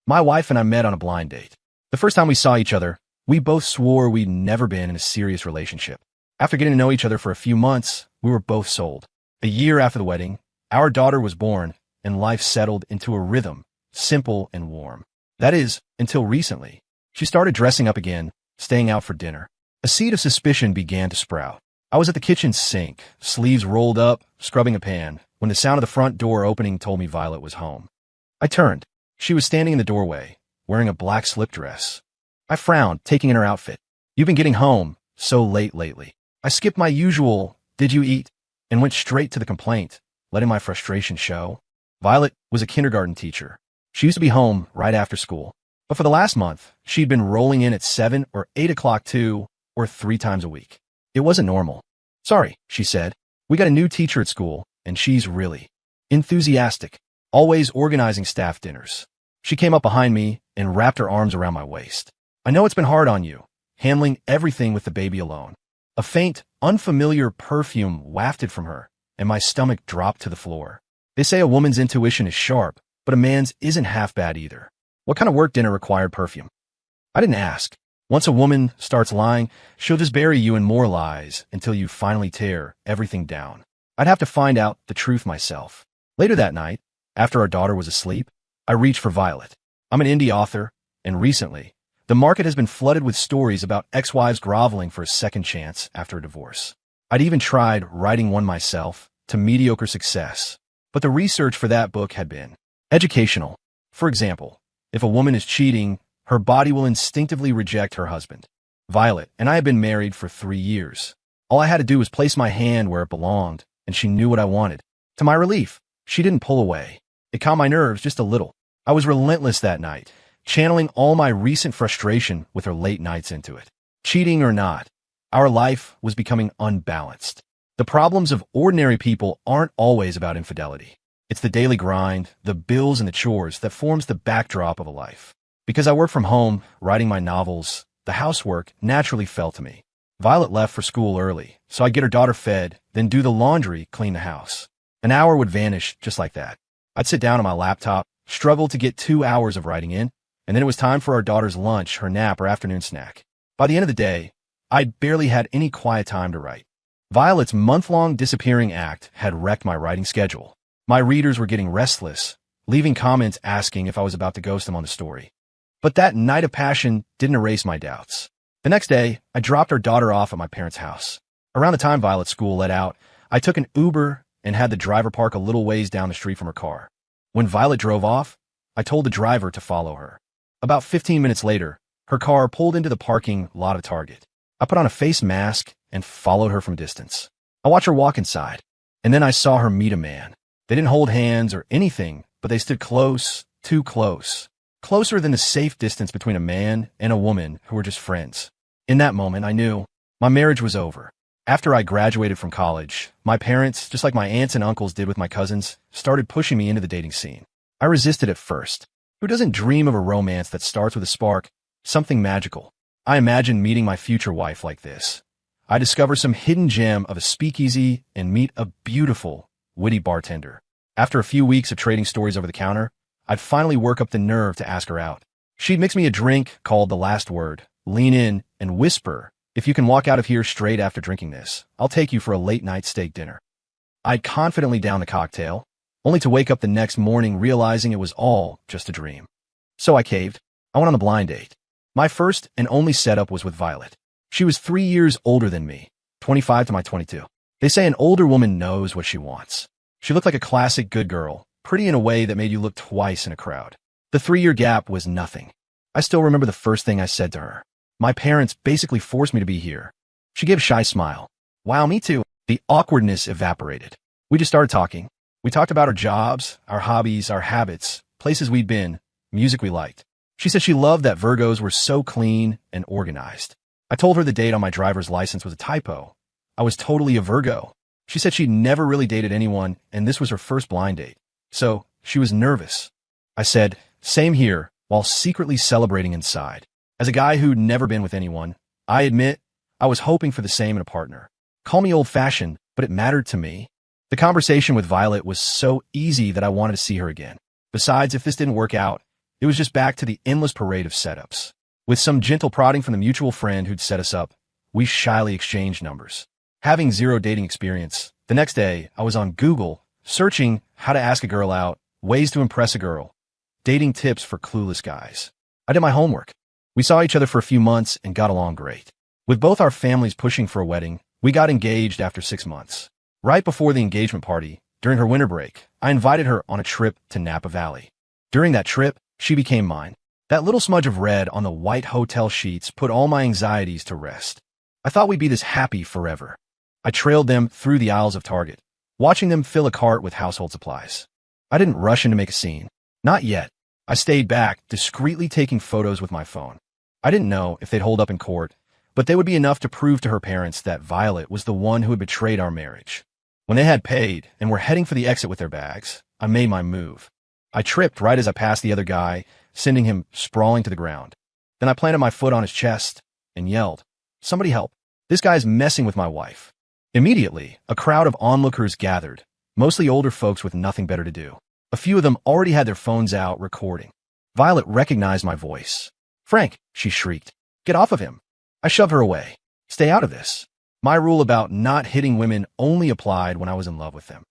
My wife and I met on a blind date. The first time we saw each other, we both swore we'd never been in a serious relationship. After getting to know each other for a few months, we were both sold. A year after the wedding, our daughter was born, and life settled into a rhythm, simple and warm. That is, until recently. She started dressing up again, staying out for dinner. A seed of suspicion began to sprout. I was at the kitchen sink, sleeves rolled up, scrubbing a pan, when the sound of the front door opening told me Violet was home. I turned. She was standing in the doorway, wearing a black slip dress. I frowned, taking in her outfit. "You've been getting home so late lately." I skipped my usual, "Did you eat?" and went straight to the complaint, letting my frustration show. Violet was a kindergarten teacher. She used to be home right after school. But for the last month, she'd been rolling in at 7 or 8 o'clock 2 or 3 times a week. It wasn't normal. "Sorry," she said. "We got a new teacher at school, and she's really enthusiastic, always organizing staff dinners." She came up behind me and wrapped her arms around my waist. "I know it's been hard on you, handling everything with the baby alone." A faint, unfamiliar perfume wafted from her, and my stomach dropped to the floor. They say a woman's intuition is sharp, but a man's isn't half bad either. What kind of work dinner required perfume? I didn't ask. Once a woman starts lying, she'll just bury you in more lies until you finally tear everything down. I'd have to find out the truth myself. Later that night, after our daughter was asleep, I reached for Violet. I'm an indie author, and recently, the market has been flooded with stories about ex-wives groveling for a second chance after a divorce. I'd even tried writing one myself, to mediocre success. But the research for that book had been educational. For example, if a woman is cheating, her body will instinctively reject her husband. Violet and I had been married for 3 years. All I had to do was place my hand where it belonged, and she knew what I wanted. To my relief, she didn't pull away. It calmed my nerves just a little. I was relentless that night, channeling all my recent frustration with her late nights into it. Cheating or not, our life was becoming unbalanced. The problems of ordinary people aren't always about infidelity. It's the daily grind, the bills and the chores that forms the backdrop of a life. Because I work from home, writing my novels, the housework naturally fell to me. Violet left for school early, so I'd get her daughter fed, then do the laundry, clean the house. An hour would vanish just like that. I'd sit down on my laptop, struggle to get 2 hours of writing in, and then it was time for our daughter's lunch, her nap, or afternoon snack. By the end of the day, I barely had any quiet time to write. Violet's month-long disappearing act had wrecked my writing schedule. My readers were getting restless, leaving comments asking if I was about to ghost them on the story. But that night of passion didn't erase my doubts. The next day, I dropped our daughter off at my parents' house. Around the time Violet's school let out, I took an Uber and had the driver park a little ways down the street from her car. When Violet drove off, I told the driver to follow her. About 15 minutes later, her car pulled into the parking lot of Target. I put on a face mask and followed her from distance. I watched her walk inside, and then I saw her meet a man. They didn't hold hands or anything, but they stood close, too close. Closer than the safe distance between a man and a woman who were just friends. In that moment, I knew my marriage was over. After I graduated from college, my parents, just like my aunts and uncles did with my cousins, started pushing me into the dating scene. I resisted at first. Who doesn't dream of a romance that starts with a spark, something magical? I imagined meeting my future wife like this. I discover some hidden gem of a speakeasy and meet a beautiful, witty bartender. After a few weeks of trading stories over the counter, I'd finally work up the nerve to ask her out. She'd mix me a drink called The Last Word, lean in, and whisper, "If you can walk out of here straight after drinking this, I'll take you for a late-night steak dinner." I'd confidently down the cocktail, only to wake up the next morning realizing it was all just a dream. So I caved. I went on a blind date. My first and only setup was with Violet. She was 3 years older than me, 25 to my 22. They say an older woman knows what she wants. She looked like a classic good girl, pretty in a way that made you look twice in a crowd. The 3-year gap was nothing. I still remember the first thing I said to her. "My parents basically forced me to be here." She gave a shy smile. "Wow, me too." The awkwardness evaporated. We just started talking. We talked about our jobs, our hobbies, our habits, places we'd been, music we liked. She said she loved that Virgos were so clean and organized. I told her the date on my driver's license was a typo. I was totally a Virgo. She said she'd never really dated anyone, and this was her first blind date. So, she was nervous. I said, "Same here," while secretly celebrating inside. As a guy who'd never been with anyone, I admit I was hoping for the same in a partner. Call me old-fashioned, but it mattered to me. The conversation with Violet was so easy that I wanted to see her again. Besides, if this didn't work out, It was just back to the endless parade of setups. With some gentle prodding from the mutual friend who'd set us up, we shyly exchanged numbers. Having zero dating experience, the next day I was on Google searching how to ask a girl out, ways to impress a girl, dating tips for clueless guys. I did my homework. We saw each other for a few months and got along great. With both our families pushing for a wedding, we got engaged after 6 months. Right before the engagement party, during her winter break, I invited her on a trip to Napa Valley. During that trip, she became mine. That little smudge of red on the white hotel sheets put all my anxieties to rest. I thought we'd be this happy forever. I trailed them through the aisles of Target, watching them fill a cart with household supplies. I didn't rush in to make a scene. Not yet. I stayed back, discreetly taking photos with my phone. I didn't know if they'd hold up in court, but they would be enough to prove to her parents that Violet was the one who had betrayed our marriage. When they had paid and were heading for the exit with their bags, I made my move. I tripped right as I passed the other guy, sending him sprawling to the ground. Then I planted my foot on his chest and yelled, "Somebody help. This guy's messing with my wife." Immediately, a crowd of onlookers gathered, mostly older folks with nothing better to do. A few of them already had their phones out recording. Violet recognized my voice. "Frank," she shrieked, "get off of him." I shoved her away. "Stay out of this." My rule about not hitting women only applied when I was in love with them.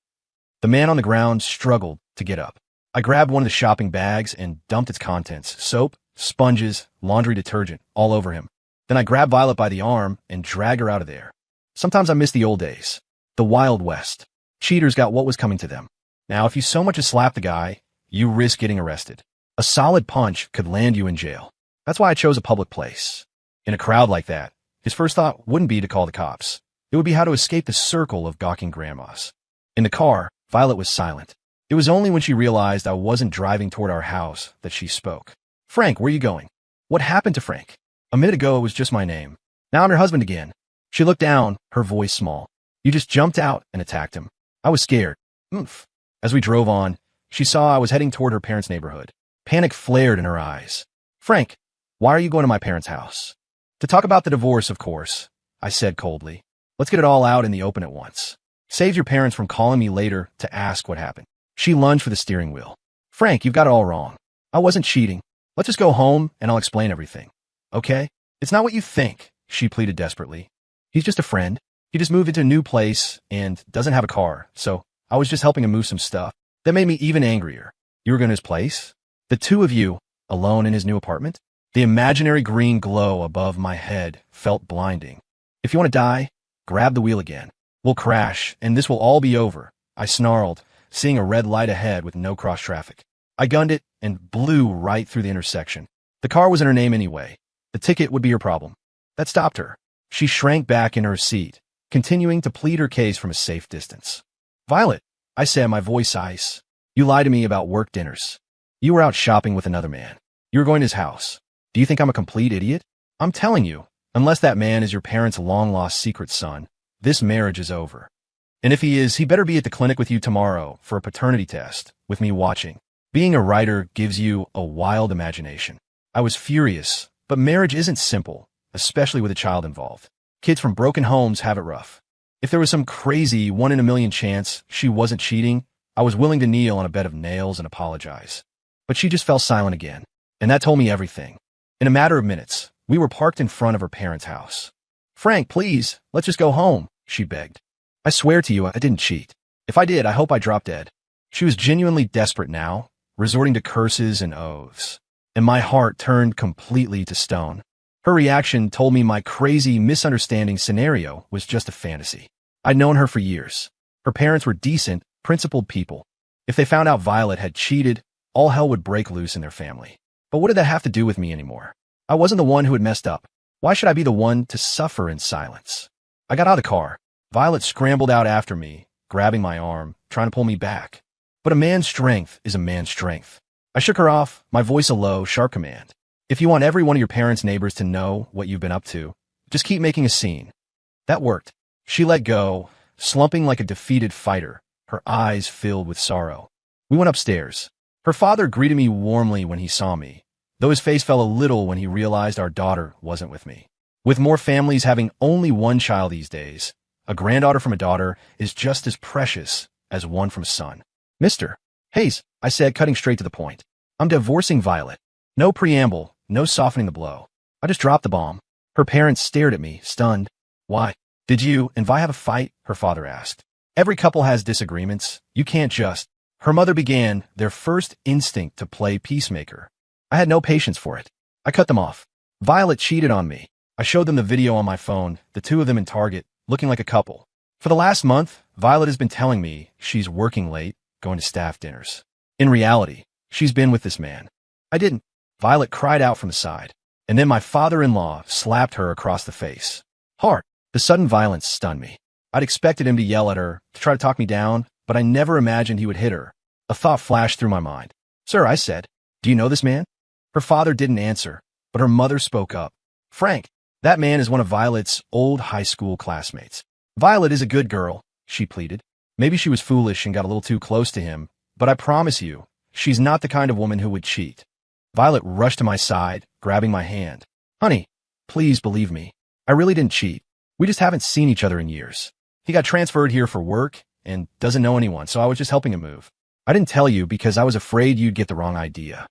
The man on the ground struggled to get up. I grabbed one of the shopping bags and dumped its contents, soap, sponges, laundry detergent, all over him. Then I grabbed Violet by the arm and dragged her out of there. Sometimes I miss the old days. The Wild West. Cheaters got what was coming to them. Now, if you so much as slap the guy, you risk getting arrested. A solid punch could land you in jail. That's why I chose a public place. In a crowd like that, his first thought wouldn't be to call the cops. It would be how to escape the circle of gawking grandmas. In the car, Violet was silent. It was only when she realized I wasn't driving toward our house that she spoke. "Frank, where are you going?" "What happened to Frank? A minute ago it was just my name. Now I'm your husband again." She looked down, her voice small. "You just jumped out and attacked him." I was scared. Oomph. As we drove on, she saw I was heading toward her parents' neighborhood. Panic flared in her eyes. "Frank, why are you going to my parents' house?" "To talk about the divorce, of course," I said coldly. "Let's get it all out in the open at once. Save your parents from calling me later to ask what happened." She lunged for the steering wheel. "Frank, you've got it all wrong. I wasn't cheating. Let's just go home and I'll explain everything. Okay? It's not what you think," she pleaded desperately. "He's just a friend. He just moved into a new place and doesn't have a car, so I was just helping him move some stuff. That made me even angrier. You were going to his place? The two of you, alone in his new apartment?" The imaginary green glow above my head felt blinding. "If you want to die, grab the wheel again. We'll crash, and this will all be over," I snarled, seeing a red light ahead with no cross traffic. I gunned it and blew right through the intersection. The car was in her name anyway. The ticket would be her problem. That stopped her. She shrank back in her seat, continuing to plead her case from a safe distance. "Violet," I said, my voice ice, "you lied to me about work dinners. You were out shopping with another man. You were going to his house. Do you think I'm a complete idiot? I'm telling you, unless that man is your parents' long-lost secret son, this marriage is over. And if he is, he better be at the clinic with you tomorrow for a paternity test, with me watching. Being a writer gives you a wild imagination." I was furious, but marriage isn't simple, especially with a child involved. Kids from broken homes have it rough. If there was some crazy 1 in a million chance she wasn't cheating, I was willing to kneel on a bed of nails and apologize. But she just fell silent again, and that told me everything. In a matter of minutes, we were parked in front of her parents' house. "Frank, please, let's just go home," she begged. "I swear to you, I didn't cheat. If I did, I hope I dropped dead." She was genuinely desperate now, resorting to curses and oaths, and my heart turned completely to stone. Her reaction told me my crazy misunderstanding scenario was just a fantasy. I'd known her for years. Her parents were decent, principled people. If they found out Violet had cheated, all hell would break loose in their family. But what did that have to do with me anymore? I wasn't the one who had messed up. Why should I be the one to suffer in silence? I got out of the car. Violet scrambled out after me, grabbing my arm, trying to pull me back. But a man's strength is a man's strength. I shook her off, my voice a low, sharp command. "If you want every one of your parents' neighbors to know what you've been up to, just keep making a scene." That worked. She let go, slumping like a defeated fighter, her eyes filled with sorrow. We went upstairs. Her father greeted me warmly when he saw me, though his face fell a little when he realized our daughter wasn't with me. With more families having only one child these days, a granddaughter from a daughter is just as precious as one from a son. "Mr. Hayes," I said, cutting straight to the point. I'm divorcing Violet. No preamble, no softening the blow. I just dropped the bomb. Her parents stared at me, stunned. Why? Did you and Vi have a fight? Her father asked. Every couple has disagreements. You can't just. Her mother began, their first instinct to play peacemaker. I had no patience for it. I cut them off. Violet cheated on me. I showed them the video on my phone, the two of them in Target, looking like a couple. For the last month, Violet has been telling me she's working late, going to staff dinners. In reality, she's been with this man. I didn't. Violet cried out from the side. And then my father-in-law slapped her across the face. Hard. The sudden violence stunned me. I'd expected him to yell at her, to try to talk me down, but I never imagined he would hit her. A thought flashed through my mind. Sir, I said, do you know this man? Her father didn't answer, but her mother spoke up. Frank, that man is one of Violet's old high school classmates. Violet is a good girl, she pleaded. Maybe she was foolish and got a little too close to him, but I promise you, she's not the kind of woman who would cheat. Violet rushed to my side, grabbing my hand. Honey, please believe me. I really didn't cheat. We just haven't seen each other in years. He got transferred here for work and doesn't know anyone, so I was just helping him move. I didn't tell you because I was afraid you'd get the wrong idea.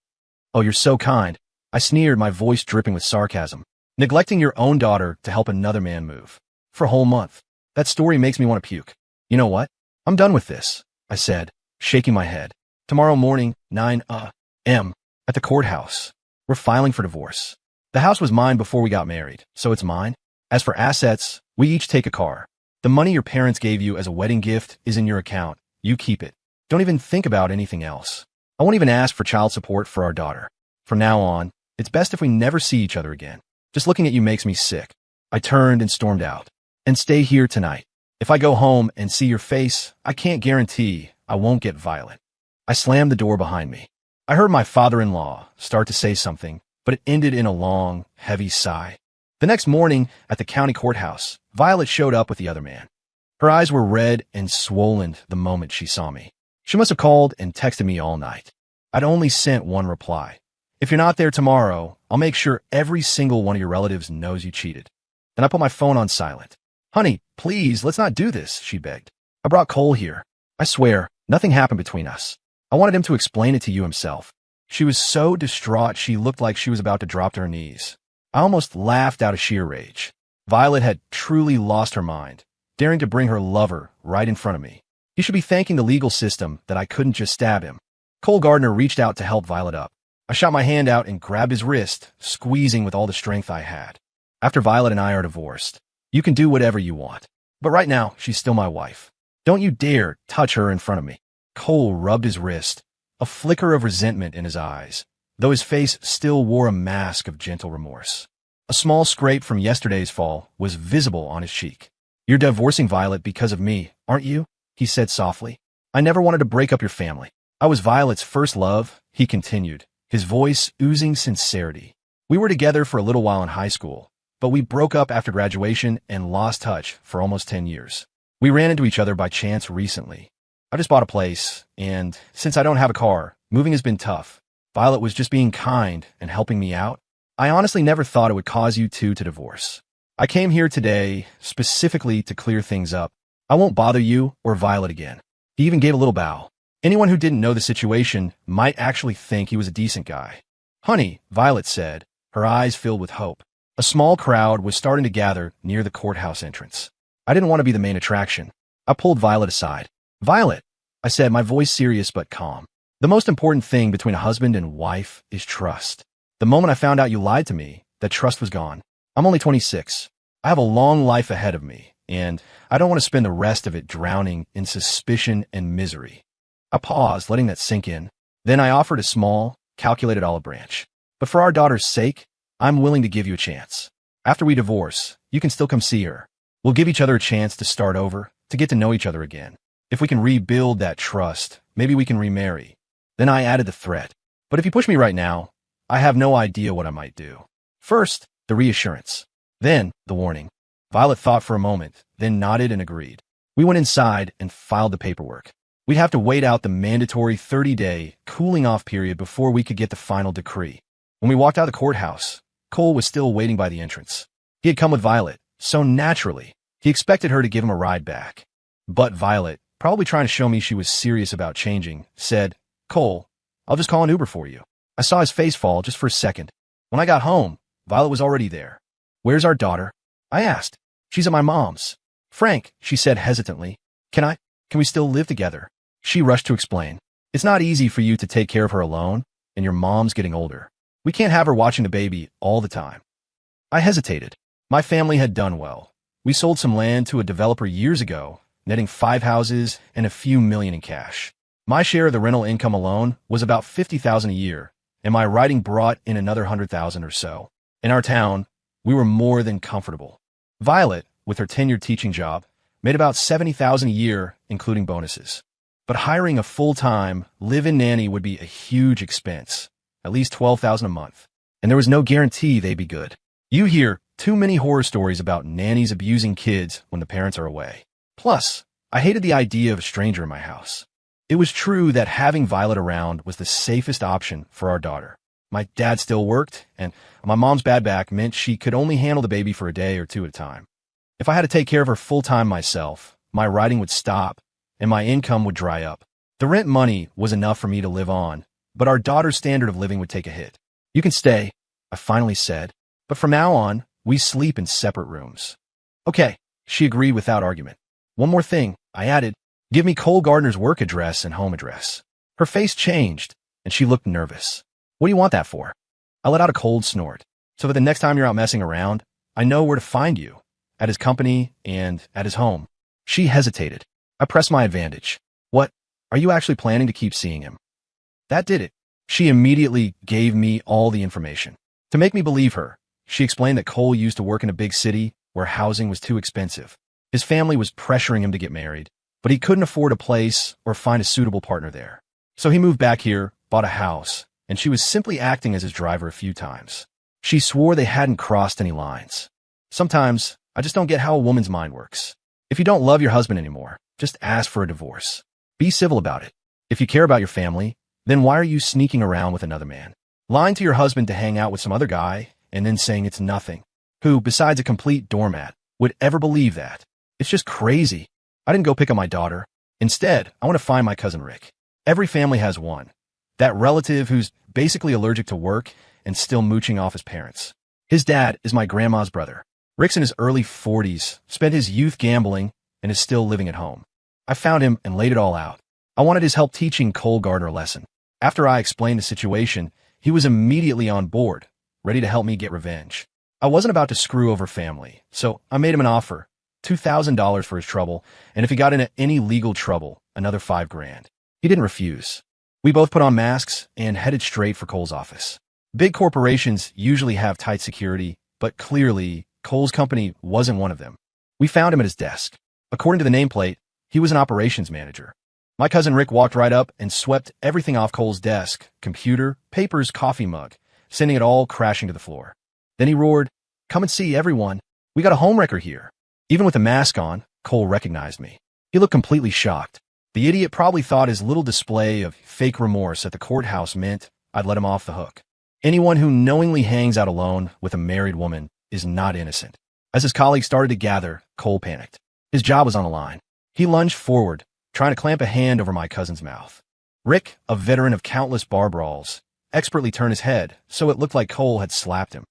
Oh, you're so kind. I sneered, my voice dripping with sarcasm. Neglecting your own daughter to help another man move. For a whole month. That story makes me want to puke. You know what? I'm done with this, I said, shaking my head. Tomorrow morning, 9 a.m. at the courthouse. We're filing for divorce. The house was mine before we got married, so it's mine. As for assets, we each take a car. The money your parents gave you as a wedding gift is in your account. You keep it. Don't even think about anything else. I won't even ask for child support for our daughter. From now on, it's best if we never see each other again. Just looking at you makes me sick. I turned and stormed out. And stay here tonight. If I go home and see your face, I can't guarantee I won't get violent. I slammed the door behind me. I heard my father-in-law start to say something, but it ended in a long, heavy sigh. The next morning, at the county courthouse, Violet showed up with the other man. Her eyes were red and swollen the moment she saw me. She must have called and texted me all night. I'd only sent one reply. If you're not there tomorrow, I'll make sure every single one of your relatives knows you cheated. Then I put my phone on silent. Honey, please, let's not do this, she begged. I brought Cole here. I swear, nothing happened between us. I wanted him to explain it to you himself. She was so distraught she looked like she was about to drop to her knees. I almost laughed out of sheer rage. Violet had truly lost her mind, daring to bring her lover right in front of me. He should be thanking the legal system that I couldn't just stab him. Cole Gardner reached out to help Violet up. I shot my hand out and grabbed his wrist, squeezing with all the strength I had. After Violet and I are divorced, you can do whatever you want. But right now, she's still my wife. Don't you dare touch her in front of me. Cole rubbed his wrist, a flicker of resentment in his eyes, though his face still wore a mask of gentle remorse. A small scrape from yesterday's fall was visible on his cheek. You're divorcing Violet because of me, aren't you? He said softly. I never wanted to break up your family. I was Violet's first love, he continued, his voice oozing sincerity. We were together for a little while in high school, but we broke up after graduation and lost touch for almost 10 years. We ran into each other by chance recently. I just bought a place, and since I don't have a car, moving has been tough. Violet was just being kind and helping me out. I honestly never thought it would cause you two to divorce. I came here today specifically to clear things up. I won't bother you or Violet again. He even gave a little bow. Anyone who didn't know the situation might actually think he was a decent guy. Honey, Violet said, her eyes filled with hope. A small crowd was starting to gather near the courthouse entrance. I didn't want to be the main attraction. I pulled Violet aside. Violet, I said, my voice serious but calm. The most important thing between a husband and wife is trust. The moment I found out you lied to me, that trust was gone. I'm only 26. I have a long life ahead of me, and I don't want to spend the rest of it drowning in suspicion and misery. I paused, letting that sink in. Then I offered a small, calculated olive branch. But for our daughter's sake, I'm willing to give you a chance. After we divorce, you can still come see her. We'll give each other a chance to start over, to get to know each other again. If we can rebuild that trust, maybe we can remarry. Then I added the threat. But if you push me right now, I have no idea what I might do. First, the reassurance. Then, the warning. Violet thought for a moment, then nodded and agreed. We went inside and filed the paperwork. We'd have to wait out the mandatory 30-day cooling-off period before we could get the final decree. When we walked out of the courthouse, Cole was still waiting by the entrance. He had come with Violet, so naturally, he expected her to give him a ride back. But Violet, probably trying to show me she was serious about changing, said, Cole, I'll just call an Uber for you. I saw his face fall just for a second. When I got home, Violet was already there. Where's our daughter? I asked. She's at my mom's. Frank, she said hesitantly. Can we still live together? She rushed to explain. It's not easy for you to take care of her alone, and your mom's getting older. We can't have her watching the baby all the time. I hesitated. My family had done well. We sold some land to a developer years ago, netting 5 houses and a few million in cash. My share of the rental income alone was about $50,000 a year, and my writing brought in another $100,000 or so. In our town, we were more than comfortable. Violet, with her tenured teaching job, made about $70,000 a year, including bonuses. But hiring a full-time, live-in nanny would be a huge expense, at least $12,000 a month, and there was no guarantee they'd be good. You hear too many horror stories about nannies abusing kids when the parents are away. Plus, I hated the idea of a stranger in my house. It was true that having Violet around was the safest option for our daughter. My dad still worked, and my mom's bad back meant she could only handle the baby for a day or two at a time. If I had to take care of her full-time myself, my writing would stop, and my income would dry up. The rent money was enough for me to live on, but our daughter's standard of living would take a hit. You can stay, I finally said, but from now on, we sleep in separate rooms. Okay, she agreed without argument. One more thing, I added, give me Cole Gardner's work address and home address. Her face changed, and she looked nervous. What do you want that for? I let out a cold snort. So that the next time you're out messing around, I know where to find you, at his company and at his home. She hesitated. I pressed my advantage. What? Are you actually planning to keep seeing him? That did it. She immediately gave me all the information. To make me believe her, she explained that Cole used to work in a big city where housing was too expensive. His family was pressuring him to get married, but he couldn't afford a place or find a suitable partner there. So he moved back here, bought a house, and she was simply acting as his driver a few times. She swore they hadn't crossed any lines. Sometimes, I just don't get how a woman's mind works. If you don't love your husband anymore, just ask for a divorce. Be civil about it. If you care about your family, then why are you sneaking around with another man? Lying to your husband to hang out with some other guy, and then saying it's nothing. Who, besides a complete doormat, would ever believe that? It's just crazy. I didn't go pick up my daughter. Instead, I want to find my cousin Rick. Every family has one. That relative who's basically allergic to work and still mooching off his parents. His dad is my grandma's brother. Rick's in his early 40s, spent his youth gambling, and is still living at home. I found him and laid it all out. I wanted his help teaching Cole Gardner a lesson. After I explained the situation, he was immediately on board, ready to help me get revenge. I wasn't about to screw over family, so I made him an offer, $2,000 for his trouble, and if he got into any legal trouble, another $5,000. He didn't refuse. We both put on masks and headed straight for Cole's office. Big corporations usually have tight security, but clearly, Cole's company wasn't one of them. We found him at his desk. According to the nameplate, he was an operations manager. My cousin Rick walked right up and swept everything off Cole's desk, computer, papers, coffee mug, sending it all crashing to the floor. Then he roared, "Come and see, everyone. We got a homewrecker here." Even with the mask on, Cole recognized me. He looked completely shocked. The idiot probably thought his little display of fake remorse at the courthouse meant I'd let him off the hook. Anyone who knowingly hangs out alone with a married woman is not innocent. As his colleagues started to gather, Cole panicked. His job was on the line. He lunged forward, trying to clamp a hand over my cousin's mouth. Rick, a veteran of countless bar brawls, expertly turned his head so it looked like Cole had slapped him.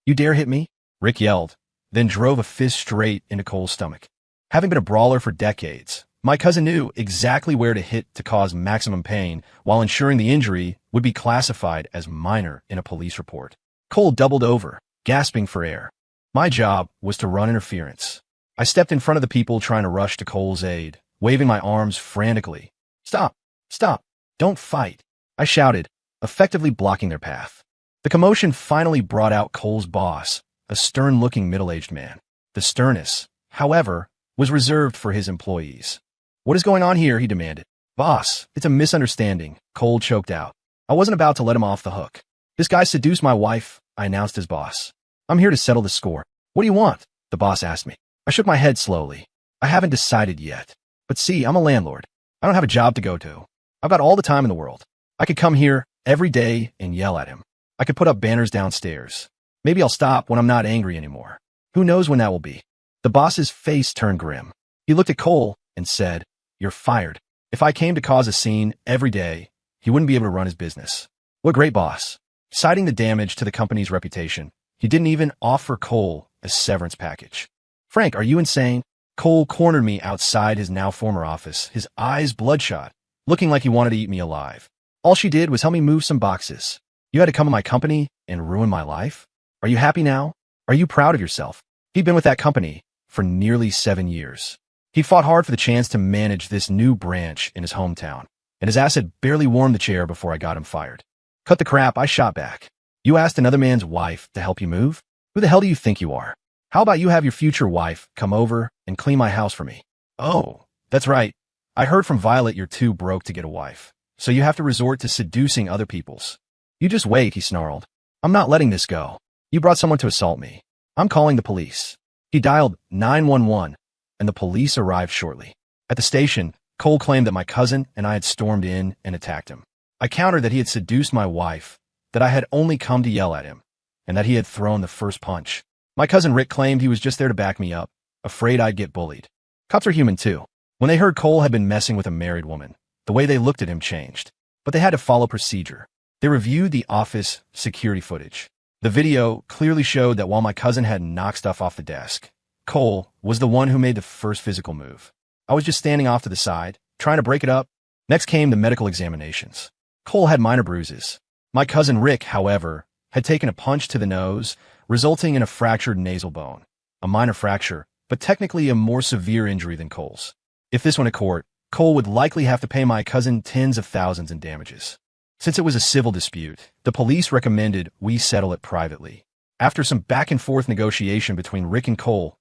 "You dare hit me?" Rick yelled, then drove a fist straight into Cole's stomach. Having been a brawler for decades, my cousin knew exactly where to hit to cause maximum pain while ensuring the injury would be classified as minor in a police report. Cole doubled over, gasping for air. My job was to run interference. I stepped in front of the people trying to rush to Cole's aid, waving my arms frantically. "Stop! Stop! Don't fight!" I shouted, effectively blocking their path. The commotion finally brought out Cole's boss, a stern-looking middle-aged man. The sternness, however, was reserved for his employees. "What is going on here?" he demanded. "Boss, it's a misunderstanding," Cole choked out. I wasn't about to let him off the hook. "This guy seduced my wife," I announced as boss. "I'm here to settle the score." "What do you want?" the boss asked me. I shook my head slowly. "I haven't decided yet. But see, I'm a landlord. I don't have a job to go to. I've got all the time in the world. I could come here every day and yell at him. I could put up banners downstairs. Maybe I'll stop when I'm not angry anymore. Who knows when that will be?" The boss's face turned grim. He looked at Cole and said, "You're fired." If I came to cause a scene every day, he wouldn't be able to run his business. What a great boss. Citing the damage to the company's reputation, he didn't even offer Cole a severance package. Frank, are you insane? Cole cornered me outside his now former office, his eyes bloodshot, looking like he wanted to eat me alive. All she did was help me move some boxes. You had to come to my company and ruin my life? Are you happy now? Are you proud of yourself? He'd been with that company for nearly 7 years. He fought hard for the chance to manage this new branch in his hometown, and his ass had barely warmed the chair before I got him fired. Cut the crap, I shot back. You asked another man's wife to help you move? Who the hell do you think you are? How about you have your future wife come over and clean my house for me? Oh, that's right. I heard from Violet you're too broke to get a wife, so you have to resort to seducing other people's. You just wait, he snarled. I'm not letting this go. You brought someone to assault me. I'm calling the police. He dialed 911, and the police arrived shortly. At the station, Cole claimed that my cousin and I had stormed in and attacked him. I countered that he had seduced my wife, that I had only come to yell at him, and that he had thrown the first punch. My cousin Rick claimed he was just there to back me up, afraid I'd get bullied. Cops are human too. When they heard Cole had been messing with a married woman, the way they looked at him changed. But they had to follow procedure. They reviewed the office security footage. The video clearly showed that while my cousin had knocked stuff off the desk, Cole was the one who made the first physical move. I was just standing off to the side, trying to break it up. Next came the medical examinations. Cole had minor bruises. My cousin Rick, however, had taken a punch to the nose, resulting in a fractured nasal bone. A minor fracture, but technically a more severe injury than Cole's. If this went to court, Cole would likely have to pay my cousin tens of thousands in damages. Since it was a civil dispute, the police recommended we settle it privately. After some back-and-forth negotiation between Rick and Cole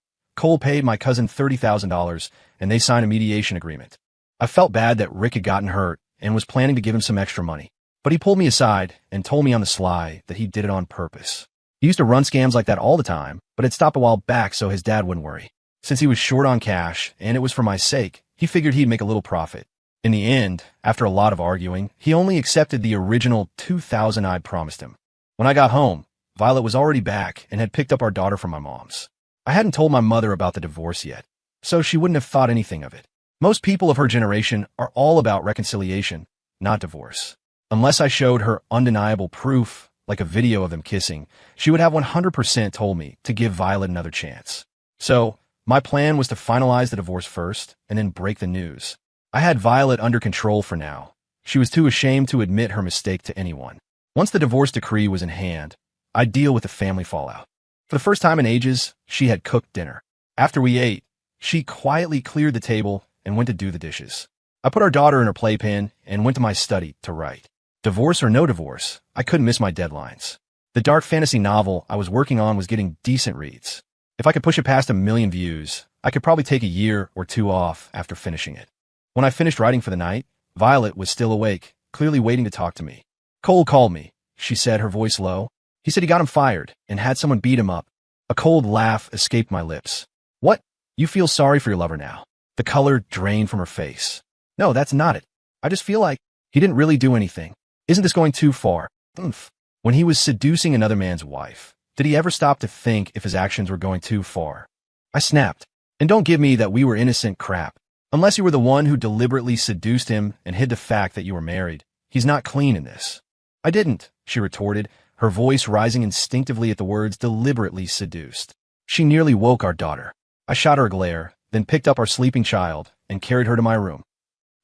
paid my cousin $30,000, and they signed a mediation agreement. I felt bad that Rick had gotten hurt and was planning to give him some extra money, but he pulled me aside and told me on the sly that he did it on purpose. He used to run scams like that all the time, but had stopped a while back so his dad wouldn't worry. Since he was short on cash, and it was for my sake, he figured he'd make a little profit. In the end, after a lot of arguing, he only accepted the original $2,000 I'd promised him. When I got home, Violet was already back and had picked up our daughter from my mom's. I hadn't told my mother about the divorce yet, so she wouldn't have thought anything of it. Most people of her generation are all about reconciliation, not divorce. Unless I showed her undeniable proof, like a video of them kissing, she would have 100% told me to give Violet another chance. So, my plan was to finalize the divorce first and then break the news. I had Violet under control for now. She was too ashamed to admit her mistake to anyone. Once the divorce decree was in hand, I'd deal with the family fallout. For the first time in ages, she had cooked dinner. After we ate, she quietly cleared the table and went to do the dishes. I put our daughter in her playpen and went to my study to write. Divorce or no divorce, I couldn't miss my deadlines. The dark fantasy novel I was working on was getting decent reads. If I could push it past 1 million views, I could probably take a year or 2 off after finishing it. When I finished writing for the night, Violet was still awake, clearly waiting to talk to me. Cole called me, she said, her voice low. He said he got him fired and had someone beat him up. A cold laugh escaped my lips. What? You feel sorry for your lover now? The color drained from her face. No, that's not it. I just feel like he didn't really do anything. Isn't this going too far? When he was seducing another man's wife, did he ever stop to think if his actions were going too far? I snapped. And don't give me that we were innocent crap. Unless you were the one who deliberately seduced him and hid the fact that you were married, he's not clean in this. I didn't, she retorted, her voice rising instinctively at the words deliberately seduced. She nearly woke our daughter. I shot her a glare, then picked up our sleeping child and carried her to my room.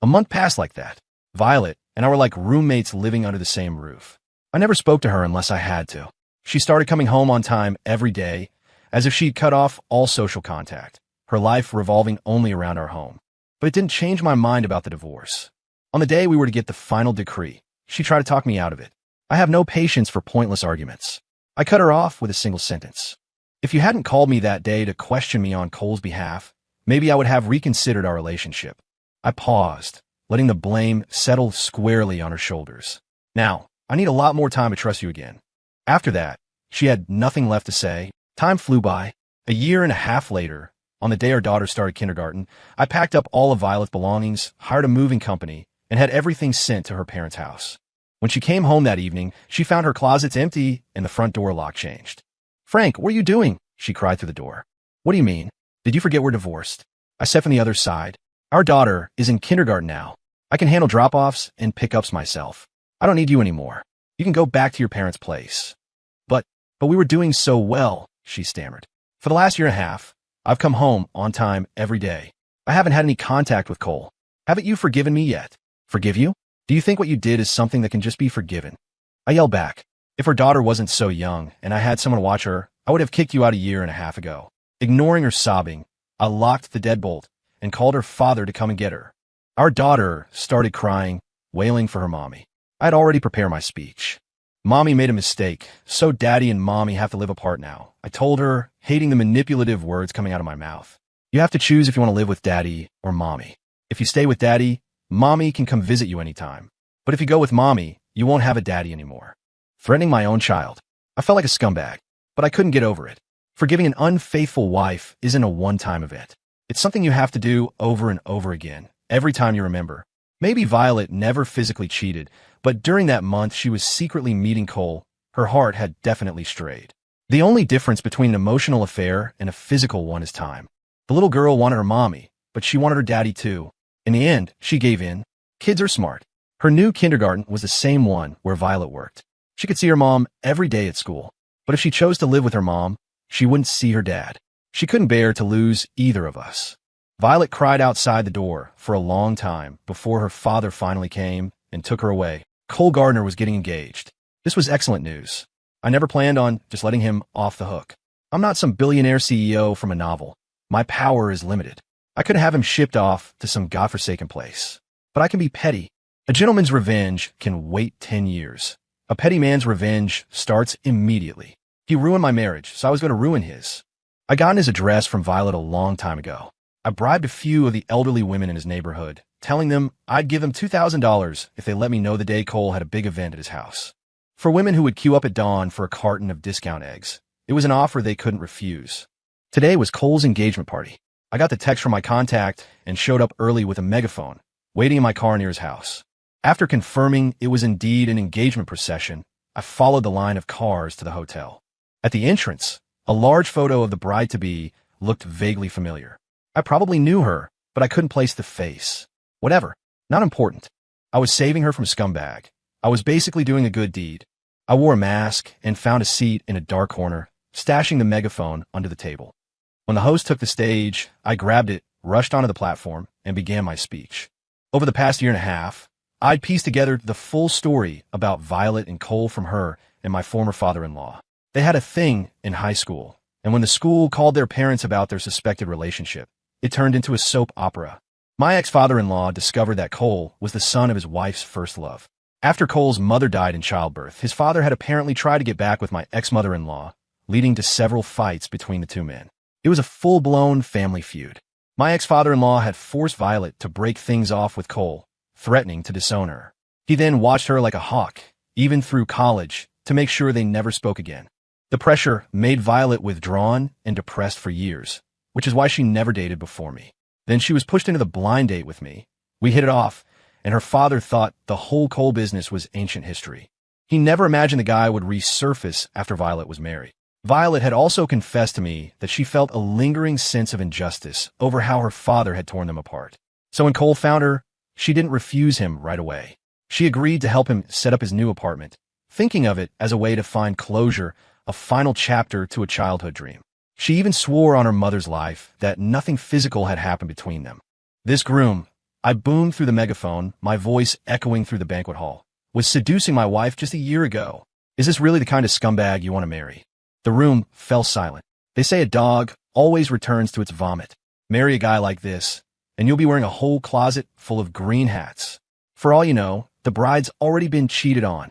A month passed like that. Violet and I were like roommates living under the same roof. I never spoke to her unless I had to. She started coming home on time every day, as if she'd cut off all social contact, her life revolving only around our home. But it didn't change my mind about the divorce. On the day we were to get the final decree, she tried to talk me out of it. I have no patience for pointless arguments. I cut her off with a single sentence. If you hadn't called me that day to question me on Cole's behalf, maybe I would have reconsidered our relationship. I paused, letting the blame settle squarely on her shoulders. Now, I need a lot more time to trust you again. After that, she had nothing left to say. Time flew by. 1.5 years later, on the day our daughter started kindergarten, I packed up all of Violet's belongings, hired a moving company, and had everything sent to her parents' house. When she came home that evening, she found her closets empty and the front door lock changed. Frank, what are you doing? She cried through the door. What do you mean? Did you forget we're divorced? I said from the other side. Our daughter is in kindergarten now. I can handle drop-offs and pick-ups myself. I don't need you anymore. You can go back to your parents' place. But we were doing so well, she stammered. For the last year and a half, I've come home on time every day. I haven't had any contact with Cole. Haven't you forgiven me yet? Forgive you? Do you think what you did is something that can just be forgiven? I yelled back. If her daughter wasn't so young and I had someone watch her, I would have kicked you out a year and a half ago. Ignoring her sobbing, I locked the deadbolt and called her father to come and get her. Our daughter started crying, wailing for her mommy. I had already prepared my speech. Mommy made a mistake, so Daddy and Mommy have to live apart now. I told her, hating the manipulative words coming out of my mouth. You have to choose if you want to live with Daddy or Mommy. If you stay with Daddy, Mommy can come visit you anytime. But if you go with Mommy, you won't have a daddy anymore. Threatening my own child. I felt like a scumbag, but I couldn't get over it. Forgiving an unfaithful wife isn't a one-time event. It's something you have to do over and over again, every time you remember. Maybe Violet never physically cheated, but during that month she was secretly meeting Cole. Her heart had definitely strayed. The only difference between an emotional affair and a physical one is time. The little girl wanted her mommy, but she wanted her daddy too. In the end, she gave in. Kids are smart. Her new kindergarten was the same one where Violet worked. She could see her mom every day at school, but if she chose to live with her mom, she wouldn't see her dad. She couldn't bear to lose either of us. Violet cried outside the door for a long time before her father finally came and took her away. Cole Gardner was getting engaged. This was excellent news. I never planned on just letting him off the hook. I'm not some billionaire CEO from a novel. My power is limited. I could have him shipped off to some godforsaken place. But I can be petty. A gentleman's revenge can wait 10 years. A petty man's revenge starts immediately. He ruined my marriage, so I was going to ruin his. I got his address from Violet a long time ago. I bribed a few of the elderly women in his neighborhood, telling them I'd give them $2,000 if they let me know the day Cole had a big event at his house. For women who would queue up at dawn for a carton of discount eggs, it was an offer they couldn't refuse. Today was Cole's engagement party. I got the text from my contact and showed up early with a megaphone, waiting in my car near his house. After confirming it was indeed an engagement procession, I followed the line of cars to the hotel. At the entrance, a large photo of the bride-to-be looked vaguely familiar. I probably knew her, but I couldn't place the face. Whatever. Not important. I was saving her from scumbag. I was basically doing a good deed. I wore a mask and found a seat in a dark corner, stashing the megaphone under the table. When the host took the stage, I grabbed it, rushed onto the platform, and began my speech. Over the past year and a half, I'd pieced together the full story about Violet and Cole from her and my former father-in-law. They had a thing in high school, and when the school called their parents about their suspected relationship, it turned into a soap opera. My ex-father-in-law discovered that Cole was the son of his wife's first love. After Cole's mother died in childbirth, his father had apparently tried to get back with my ex-mother-in-law, leading to several fights between the two men. It was a full-blown family feud. My ex-father-in-law had forced Violet to break things off with Cole, threatening to disown her. He then watched her like a hawk, even through college, to make sure they never spoke again. The pressure made Violet withdrawn and depressed for years, which is why she never dated before me. Then she was pushed into the blind date with me. We hit it off, and her father thought the whole Cole business was ancient history. He never imagined the guy would resurface after Violet was married. Violet had also confessed to me that she felt a lingering sense of injustice over how her father had torn them apart. So when Cole found her, she didn't refuse him right away. She agreed to help him set up his new apartment, thinking of it as a way to find closure, a final chapter to a childhood dream. She even swore on her mother's life that nothing physical had happened between them. This groom, I boomed through the megaphone, my voice echoing through the banquet hall, was seducing my wife just a year ago. Is this really the kind of scumbag you want to marry? The room fell silent. They say a dog always returns to its vomit. Marry a guy like this, and you'll be wearing a whole closet full of green hats. For all you know, the bride's already been cheated on.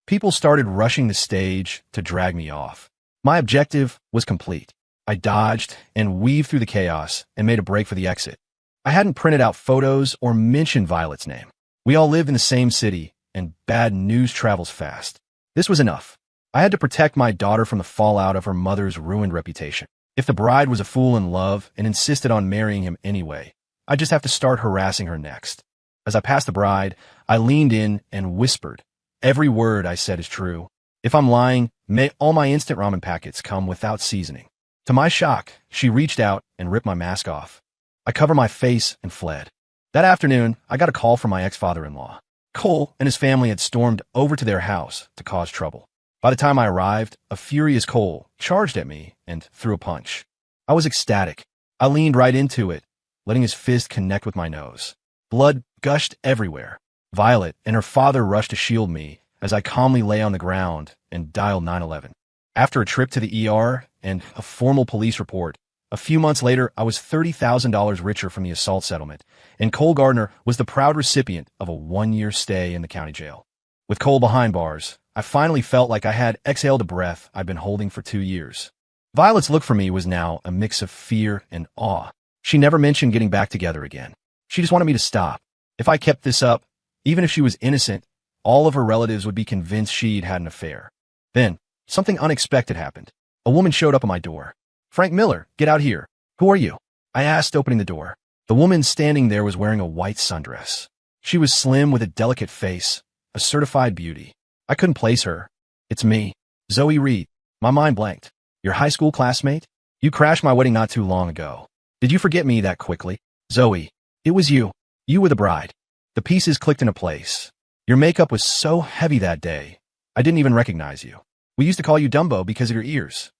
People started rushing the stage to drag me off. My objective was complete. I dodged and weaved through the chaos and made a break for the exit. I hadn't printed out photos or mentioned Violet's name. We all lived in the same city, and bad news travels fast. This was enough. I had to protect my daughter from the fallout of her mother's ruined reputation. If the bride was a fool in love and insisted on marrying him anyway, I'd just have to start harassing her next. As I passed the bride, I leaned in and whispered, "Every word I said is true. If I'm lying, may all my instant ramen packets come without seasoning." To my shock, she reached out and ripped my mask off. I covered my face and fled. That afternoon, I got a call from my ex-father-in-law. Cole and his family had stormed over to their house to cause trouble. By the time I arrived, a furious Cole charged at me and threw a punch. I was ecstatic. I leaned right into it, letting his fist connect with my nose. Blood gushed everywhere. Violet and her father rushed to shield me as I calmly lay on the ground and dialed 911. After a trip to the ER and a formal police report, a few months later, I was $30,000 richer from the assault settlement, and Cole Gardner was the proud recipient of a 1-year stay in the county jail. With Cole behind bars, I finally felt like I had exhaled a breath I'd been holding for 2 years. Violet's look for me was now a mix of fear and awe. She never mentioned getting back together again. She just wanted me to stop. If I kept this up, even if she was innocent, all of her relatives would be convinced she'd had an affair. Then, something unexpected happened. A woman showed up at my door. "Frank Miller, get out here. Who are you?" I asked, opening the door. The woman standing there was wearing a white sundress. She was slim with a delicate face, a certified beauty. I couldn't place her. "It's me, Zoe Reed." My mind blanked. "Your high school classmate? You crashed my wedding not too long ago. Did you forget me that quickly?" "Zoe, it was you. You were the bride." The pieces clicked into place. "Your makeup was so heavy that day, I didn't even recognize you. We used to call you Dumbo because of your ears."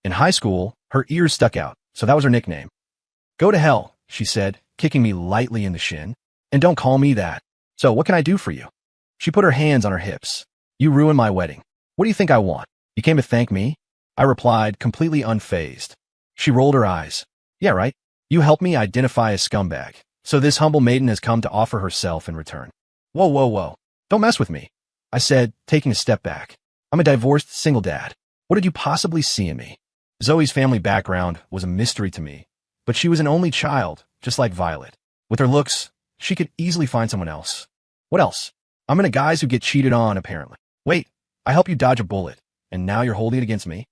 In high school, her ears stuck out, so that was her nickname. "Go to hell," she said, kicking me lightly in the shin. "And don't call me that. So what can I do for you?" She put her hands on her hips. "You ruined my wedding. What do you think I want? You came to thank me?" I replied, completely unfazed. She rolled her eyes. "Yeah, right. You helped me identify a scumbag. So this humble maiden has come to offer herself in return." "Whoa, whoa, whoa. Don't mess with me," I said, taking a step back. "I'm a divorced single dad. What did you possibly see in me?" Zoe's family background was a mystery to me, but she was an only child, just like Violet. With her looks, she could easily find someone else. "What else?" "I'm into guys who get cheated on, apparently." "Wait, I helped you dodge a bullet, and now you're holding it against me?"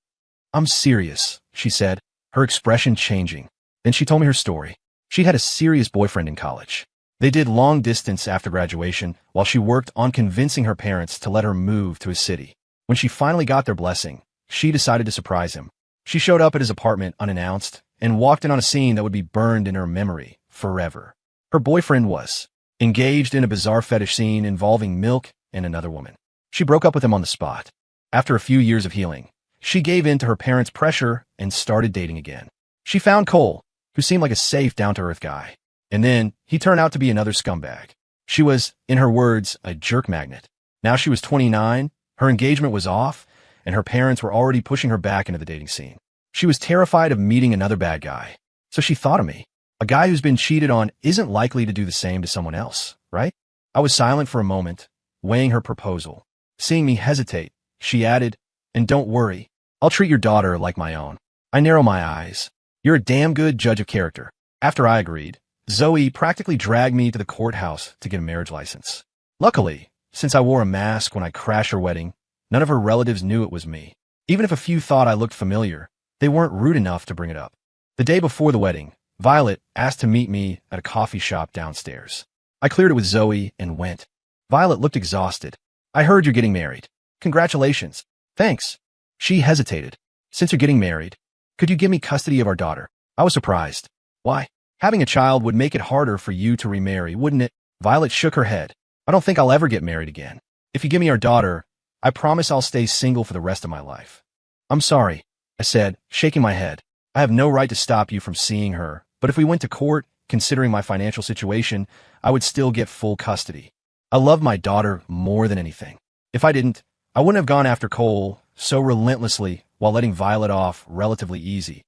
"I'm serious," she said, her expression changing. Then she told me her story. She had a serious boyfriend in college. They did long distance after graduation while she worked on convincing her parents to let her move to a city. When she finally got their blessing, she decided to surprise him. She showed up at his apartment unannounced and walked in on a scene that would be burned in her memory forever. Her boyfriend was engaged in a bizarre fetish scene involving milk and another woman. She broke up with him on the spot. After a few years of healing, she gave in to her parents' pressure and started dating again. She found Cole, who seemed like a safe, down-to-earth guy. And then he turned out to be another scumbag. She was, in her words, a jerk magnet. Now she was 29, her engagement was off, and her parents were already pushing her back into the dating scene. She was terrified of meeting another bad guy. So she thought of me. A guy who's been cheated on isn't likely to do the same to someone else, right? I was silent for a moment, weighing her proposal. Seeing me hesitate, she added, "And don't worry, I'll treat your daughter like my own." I narrow my eyes. "You're a damn good judge of character." After I agreed, Zoe practically dragged me to the courthouse to get a marriage license. Luckily, since I wore a mask when I crashed her wedding, none of her relatives knew it was me. Even if a few thought I looked familiar, they weren't rude enough to bring it up. The day before the wedding, Violet asked to meet me at a coffee shop downstairs. I cleared it with Zoe and went. Violet looked exhausted. "I heard you're getting married. Congratulations." "Thanks." She hesitated. "Since you're getting married, could you give me custody of our daughter?" I was surprised. "Why? Having a child would make it harder for you to remarry, wouldn't it?" Violet shook her head. "I don't think I'll ever get married again. If you give me our daughter, I promise I'll stay single for the rest of my life." "I'm sorry," I said, shaking my head. "I have no right to stop you from seeing her, but if we went to court, considering my financial situation, I would still get full custody. I love my daughter more than anything. If I didn't, I wouldn't have gone after Cole so relentlessly while letting Violet off relatively easy,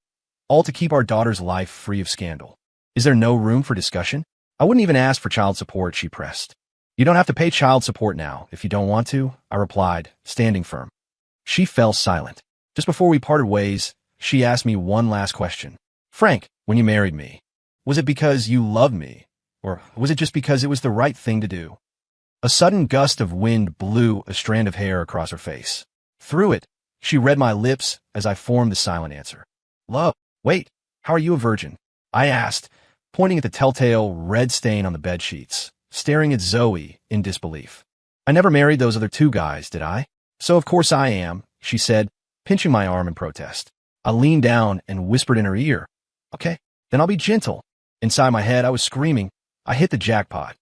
all to keep our daughter's life free of scandal. Is there no room for discussion?" "I wouldn't even ask for child support," she pressed. "You don't have to pay child support now if you don't want to," I replied, standing firm. She fell silent. Just before we parted ways, she asked me one last question. "Frank, when you married me, was it because you loved me, or was it just because it was the right thing to do?" A sudden gust of wind blew a strand of hair across her face. Through it, she read my lips as I formed the silent answer. "Love. Wait, how are you a virgin?" I asked, pointing at the telltale red stain on the bedsheets, staring at Zoe in disbelief. "I never married those other 2 guys, did I?" "So of course I am," she said, pinching my arm in protest. I leaned down and whispered in her ear, "Okay, then I'll be gentle." Inside my head, I was screaming. I hit the jackpot.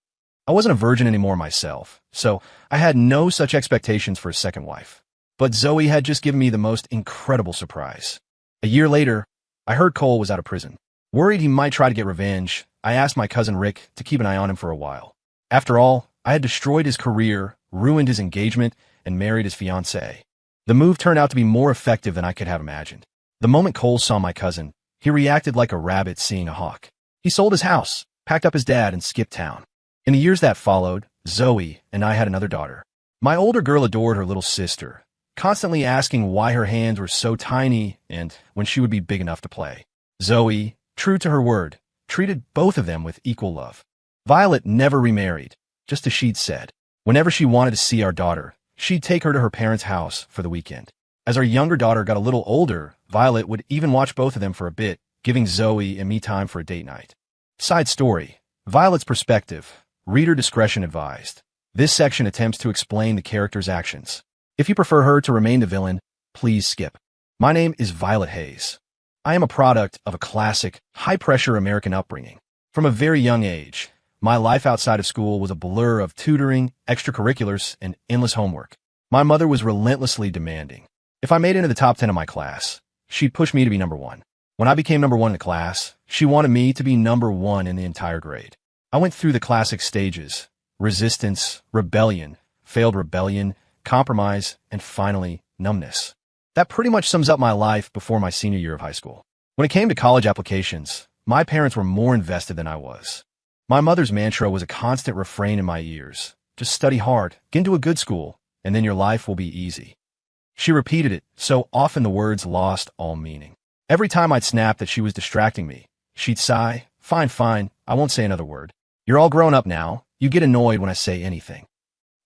I wasn't a virgin anymore myself, so I had no such expectations for a second wife. But Zoe had just given me the most incredible surprise. A year later, I heard Cole was out of prison. Worried he might try to get revenge, I asked my cousin Rick to keep an eye on him for a while. After all, I had destroyed his career, ruined his engagement, and married his fiancée. The move turned out to be more effective than I could have imagined. The moment Cole saw my cousin, he reacted like a rabbit seeing a hawk. He sold his house, packed up his dad, and skipped town. In the years that followed, Zoe and I had another daughter. My older girl adored her little sister, constantly asking why her hands were so tiny and when she would be big enough to play. Zoe, true to her word, treated both of them with equal love. Violet never remarried, just as she'd said. Whenever she wanted to see our daughter, she'd take her to her parents' house for the weekend. As our younger daughter got a little older, Violet would even watch both of them for a bit, giving Zoe and me time for a date night. Side story. Violet's perspective. Reader discretion advised. This section attempts to explain the character's actions. If you prefer her to remain the villain, please skip. My name is Violet Hayes. I am a product of a classic, high-pressure American upbringing. From a very young age, my life outside of school was a blur of tutoring, extracurriculars, and endless homework. My mother was relentlessly demanding. If I made it into the top 10 of my class, she'd push me to be number one. When I became number one in the class, she wanted me to be number one in the entire grade. I went through the classic stages: resistance, rebellion, failed rebellion, compromise, and finally, numbness. That pretty much sums up my life before my senior year of high school. When it came to college applications, my parents were more invested than I was. My mother's mantra was a constant refrain in my ears: just study hard, get into a good school, and then your life will be easy. She repeated it so often the words lost all meaning. Every time I'd snap that she was distracting me, she'd sigh, fine, I won't say another word. You're all grown up now, you get annoyed when I say anything.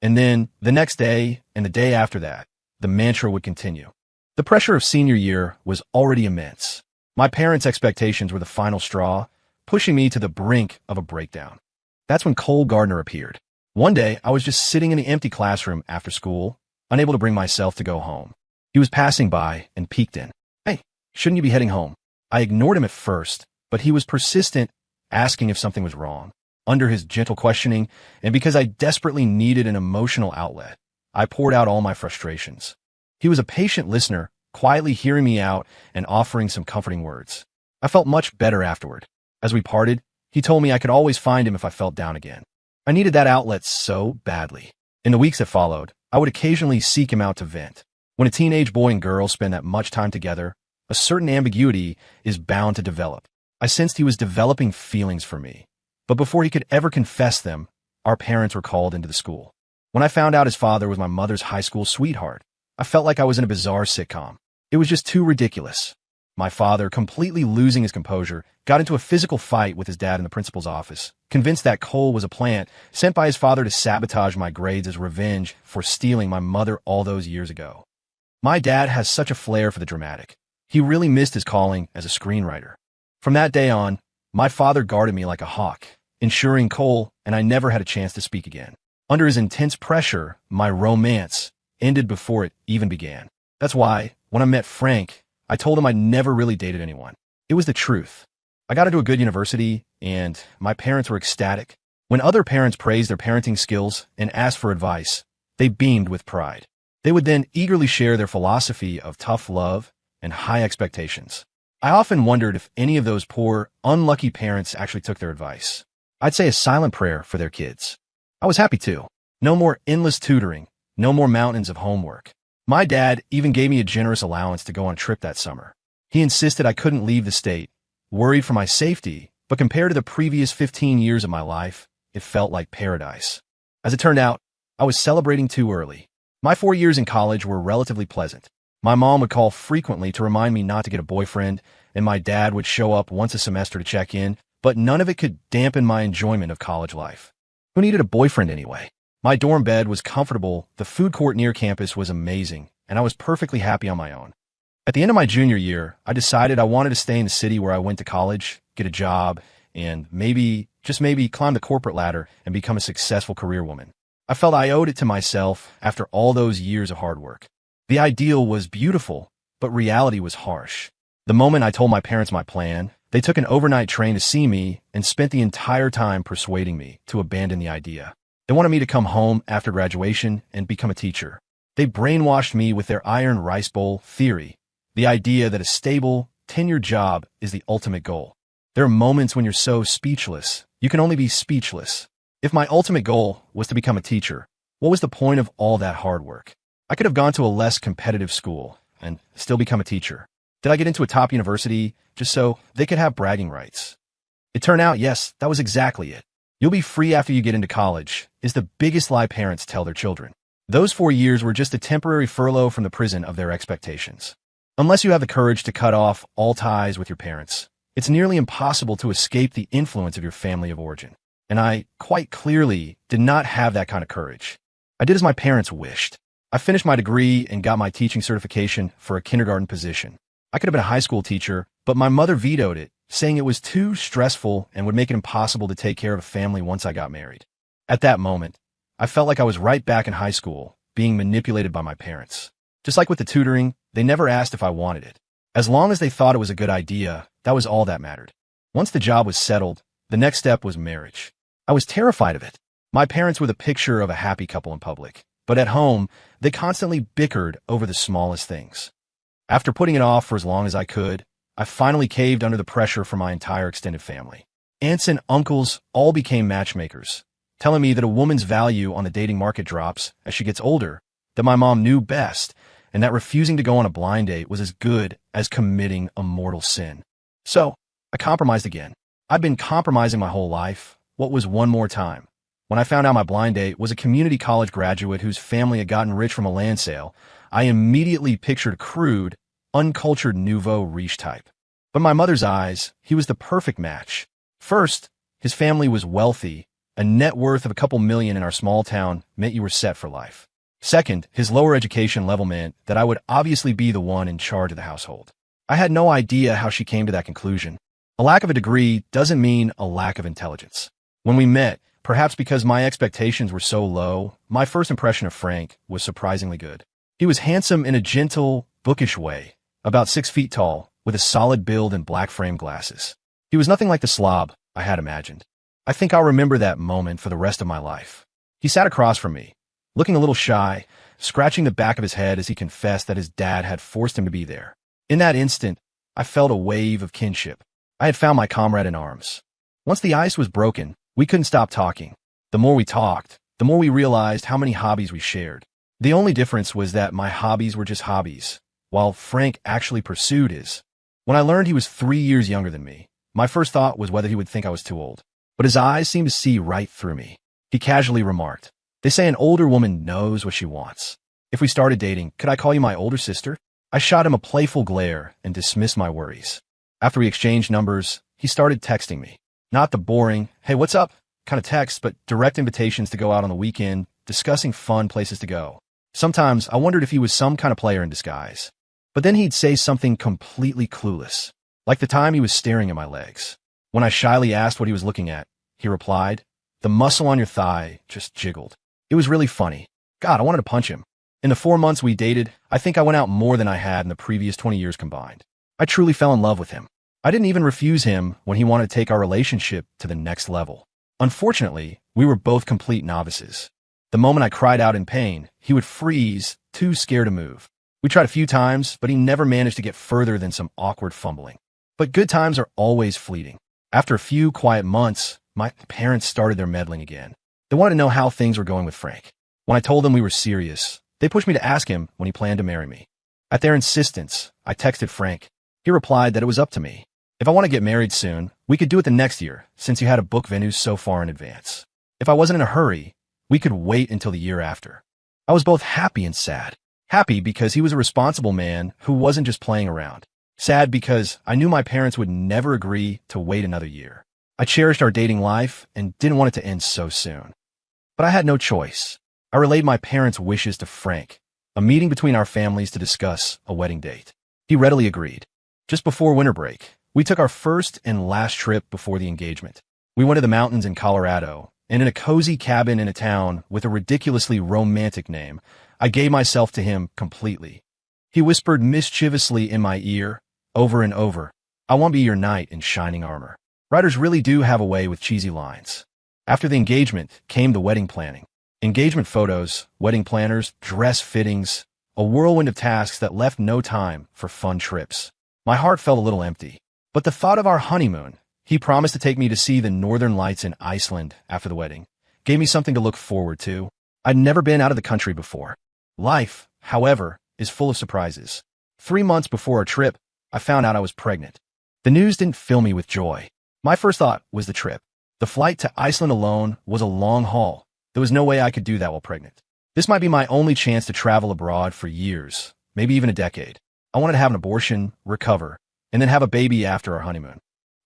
And then, the next day, and the day after that, the mantra would continue. The pressure of senior year was already immense. My parents' expectations were the final straw, pushing me to the brink of a breakdown. That's when Cole Gardner appeared. One day, I was just sitting in the empty classroom after school, unable to bring myself to go home. He was passing by and peeked in. Hey, shouldn't you be heading home? I ignored him at first, but he was persistent, asking if something was wrong. Under his gentle questioning, and because I desperately needed an emotional outlet, I poured out all my frustrations. He was a patient listener, quietly hearing me out and offering some comforting words. I felt much better afterward. As we parted, he told me I could always find him if I felt down again. I needed that outlet so badly. In the weeks that followed, I would occasionally seek him out to vent. When a teenage boy and girl spend that much time together, a certain ambiguity is bound to develop. I sensed he was developing feelings for me. But before he could ever confess them, our parents were called into the school. When I found out his father was my mother's high school sweetheart, I felt like I was in a bizarre sitcom. It was just too ridiculous. My father, completely losing his composure, got into a physical fight with his dad in the principal's office, convinced that Cole was a plant sent by his father to sabotage my grades as revenge for stealing my mother all those years ago. My dad has such a flair for the dramatic. He really missed his calling as a screenwriter. From that day on, my father guarded me like a hawk, ensuring Cole and I never had a chance to speak again. Under his intense pressure, my romance ended before it even began. That's why, when I met Frank, I told him I'd never really dated anyone. It was the truth. I got into a good university, and my parents were ecstatic. When other parents praised their parenting skills and asked for advice, they beamed with pride. They would then eagerly share their philosophy of tough love and high expectations. I often wondered if any of those poor, unlucky parents actually took their advice. I'd say a silent prayer for their kids. I was happy too. No more endless tutoring, no more mountains of homework. My dad even gave me a generous allowance to go on a trip that summer. He insisted I couldn't leave the state, worried for my safety, but compared to the previous 15 years of my life, it felt like paradise. As it turned out, I was celebrating too early. My 4 years in college were relatively pleasant. My mom would call frequently to remind me not to get a boyfriend, and my dad would show up once a semester to check in, but none of it could dampen my enjoyment of college life. Who needed a boyfriend anyway? My dorm bed was comfortable, the food court near campus was amazing, and I was perfectly happy on my own. At the end of my junior year, I decided I wanted to stay in the city where I went to college, get a job, and maybe, just maybe, climb the corporate ladder and become a successful career woman. I felt I owed it to myself after all those years of hard work. The ideal was beautiful, but reality was harsh. The moment I told my parents my plan, They took an overnight train to see me and spent the entire time persuading me to abandon the idea. They wanted me to come home after graduation and become a teacher. They brainwashed me with their iron rice bowl theory, the idea that a stable, tenured job is the ultimate goal. There are moments when you're so speechless, you can only be speechless. If my ultimate goal was to become a teacher, what was the point of all that hard work? I could have gone to a less competitive school and still become a teacher. Did I get into a top university just so they could have bragging rights? It turned out, yes, that was exactly it. You'll be free after you get into college is the biggest lie parents tell their children. Those 4 years were just a temporary furlough from the prison of their expectations. Unless you have the courage to cut off all ties with your parents, it's nearly impossible to escape the influence of your family of origin. And I, quite clearly, did not have that kind of courage. I did as my parents wished. I finished my degree and got my teaching certification for a kindergarten position. I could have been a high school teacher, but my mother vetoed it, saying it was too stressful and would make it impossible to take care of a family once I got married. At that moment, I felt like I was right back in high school, being manipulated by my parents. Just like with the tutoring, they never asked if I wanted it. As long as they thought it was a good idea, that was all that mattered. Once the job was settled, the next step was marriage. I was terrified of it. My parents were the picture of a happy couple in public, but at home, they constantly bickered over the smallest things. After putting it off for as long as I could, I finally caved under the pressure from my entire extended family. Aunts and uncles all became matchmakers, telling me that a woman's value on the dating market drops as she gets older, that my mom knew best, and that refusing to go on a blind date was as good as committing a mortal sin. So, I compromised again. I'd been compromising my whole life. What was one more time? When I found out my blind date was a community college graduate whose family had gotten rich from a land sale, I immediately pictured a crude, uncultured nouveau riche type. But in my mother's eyes, he was the perfect match. First, his family was wealthy. A net worth of a couple million in our small town meant you were set for life. Second, his lower education level meant that I would obviously be the one in charge of the household. I had no idea how she came to that conclusion. A lack of a degree doesn't mean a lack of intelligence. When we met, perhaps because my expectations were so low, my first impression of Frank was surprisingly good. He was handsome in a gentle, bookish way, about 6 feet tall, with a solid build and black frame glasses. He was nothing like the slob I had imagined. I think I'll remember that moment for the rest of my life. He sat across from me, looking a little shy, scratching the back of his head as he confessed that his dad had forced him to be there. In that instant, I felt a wave of kinship. I had found my comrade in arms. Once the ice was broken, we couldn't stop talking. The more we talked, the more we realized how many hobbies we shared. The only difference was that my hobbies were just hobbies, while Frank actually pursued his. When I learned he was 3 years younger than me, my first thought was whether he would think I was too old. But his eyes seemed to see right through me. He casually remarked, "They say an older woman knows what she wants. If we started dating, could I call you my older sister?" I shot him a playful glare and dismissed my worries. After we exchanged numbers, he started texting me. Not the boring, "Hey, what's up?" kind of text, but direct invitations to go out on the weekend, discussing fun places to go. Sometimes I wondered if he was some kind of player in disguise. But then he'd say something completely clueless, like the time he was staring at my legs. When I shyly asked what he was looking at, he replied, "The muscle on your thigh just jiggled." It was really funny. God, I wanted to punch him. In the 4 months we dated, I think I went out more than I had in the previous 20 years combined. I truly fell in love with him. I didn't even refuse him when he wanted to take our relationship to the next level. Unfortunately, we were both complete novices. The moment I cried out in pain, he would freeze, too scared to move. We tried a few times, but he never managed to get further than some awkward fumbling. But good times are always fleeting. After a few quiet months, my parents started their meddling again. They wanted to know how things were going with Frank. When I told them we were serious, they pushed me to ask him when he planned to marry me. At their insistence, I texted Frank. He replied that it was up to me. If I want to get married soon, we could do it the next year, since you had to book venues so far in advance. If I wasn't in a hurry, we could wait until the year after. I was both happy and sad. Happy because he was a responsible man who wasn't just playing around. Sad because I knew my parents would never agree to wait another year. I cherished our dating life and didn't want it to end so soon. But I had no choice. I relayed my parents' wishes to Frank, a meeting between our families to discuss a wedding date. He readily agreed. Just before winter break, we took our first and last trip before the engagement. We went to the mountains in Colorado, and in a cozy cabin in a town with a ridiculously romantic name, I gave myself to him completely. He whispered mischievously in my ear, over and over, I want to be your knight in shining armor. Writers really do have a way with cheesy lines. After the engagement came the wedding planning. Engagement photos, wedding planners, dress fittings, a whirlwind of tasks that left no time for fun trips. My heart felt a little empty. But the thought of our honeymoon, he promised to take me to see the northern lights in Iceland after the wedding, gave me something to look forward to. I'd never been out of the country before. Life, however, is full of surprises. 3 months before our trip, I found out I was pregnant. The news didn't fill me with joy. My first thought was the trip. The flight to Iceland alone was a long haul. There was no way I could do that while pregnant. This might be my only chance to travel abroad for years, maybe even a decade. I wanted to have an abortion, recover, and then have a baby after our honeymoon.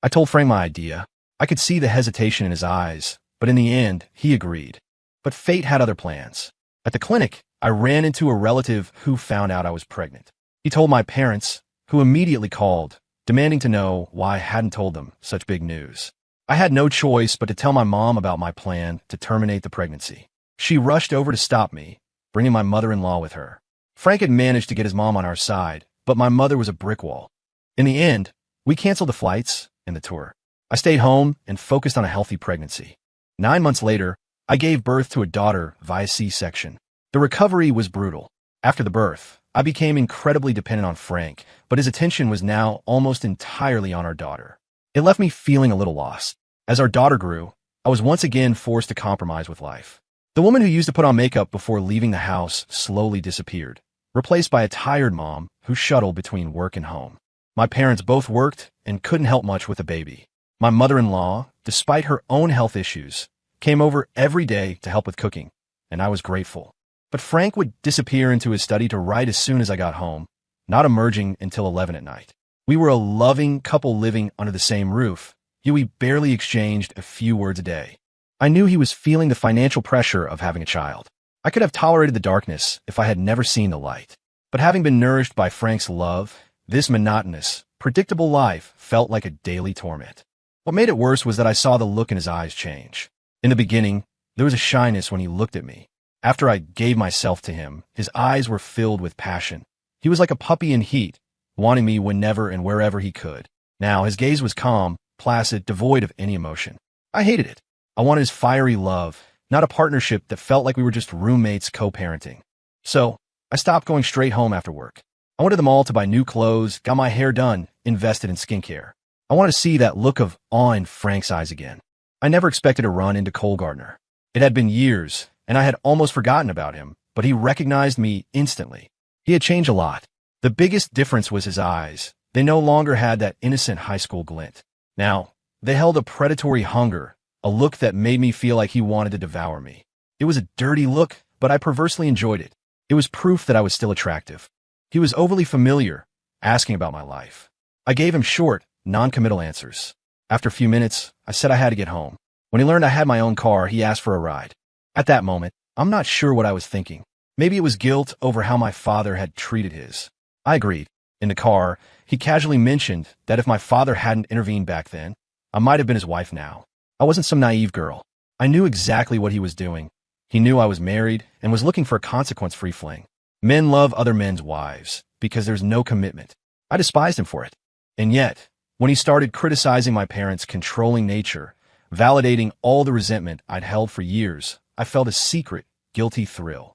I told Frank my idea. I could see the hesitation in his eyes, but in the end, he agreed. But fate had other plans. At the clinic, I ran into a relative who found out I was pregnant. He told my parents, who immediately called, demanding to know why I hadn't told them such big news. I had no choice but to tell my mom about my plan to terminate the pregnancy. She rushed over to stop me, bringing my mother-in-law with her. Frank had managed to get his mom on our side, but my mother was a brick wall. In the end, we canceled the flights and the tour. I stayed home and focused on a healthy pregnancy. 9 months later, I gave birth to a daughter via C-section. The recovery was brutal. After the birth, I became incredibly dependent on Frank, but his attention was now almost entirely on our daughter. It left me feeling a little lost. As our daughter grew, I was once again forced to compromise with life. The woman who used to put on makeup before leaving the house slowly disappeared, replaced by a tired mom who shuttled between work and home. My parents both worked and couldn't help much with the baby. My mother-in-law, despite her own health issues, came over every day to help with cooking, and I was grateful. But Frank would disappear into his study to write as soon as I got home, not emerging until 11 at night. We were a loving couple living under the same roof, yet we barely exchanged a few words a day. I knew he was feeling the financial pressure of having a child. I could have tolerated the darkness if I had never seen the light. But having been nourished by Frank's love, this monotonous, predictable life felt like a daily torment. What made it worse was that I saw the look in his eyes change. In the beginning, there was a shyness when he looked at me. After I gave myself to him, his eyes were filled with passion. He was like a puppy in heat, wanting me whenever and wherever he could. Now, his gaze was calm, placid, devoid of any emotion. I hated it. I wanted his fiery love, not a partnership that felt like we were just roommates co-parenting. So, I stopped going straight home after work. I went to the mall to buy new clothes, got my hair done, invested in skincare. I wanted to see that look of awe in Frank's eyes again. I never expected to run into Cole Gardner. It had been years, and I had almost forgotten about him, but he recognized me instantly. He had changed a lot. The biggest difference was his eyes. They no longer had that innocent high school glint. Now, they held a predatory hunger, a look that made me feel like he wanted to devour me. It was a dirty look, but I perversely enjoyed it. It was proof that I was still attractive. He was overly familiar, asking about my life. I gave him short, non-committal answers. After a few minutes, I said I had to get home. When he learned I had my own car, he asked for a ride. At that moment, I'm not sure what I was thinking. Maybe it was guilt over how my father had treated his. I agreed. In the car, he casually mentioned that if my father hadn't intervened back then, I might have been his wife now. I wasn't some naive girl. I knew exactly what he was doing. He knew I was married and was looking for a consequence-free fling. Men love other men's wives because there's no commitment. I despised him for it. And yet, when he started criticizing my parents' controlling nature, validating all the resentment I'd held for years, I felt a secret, guilty thrill.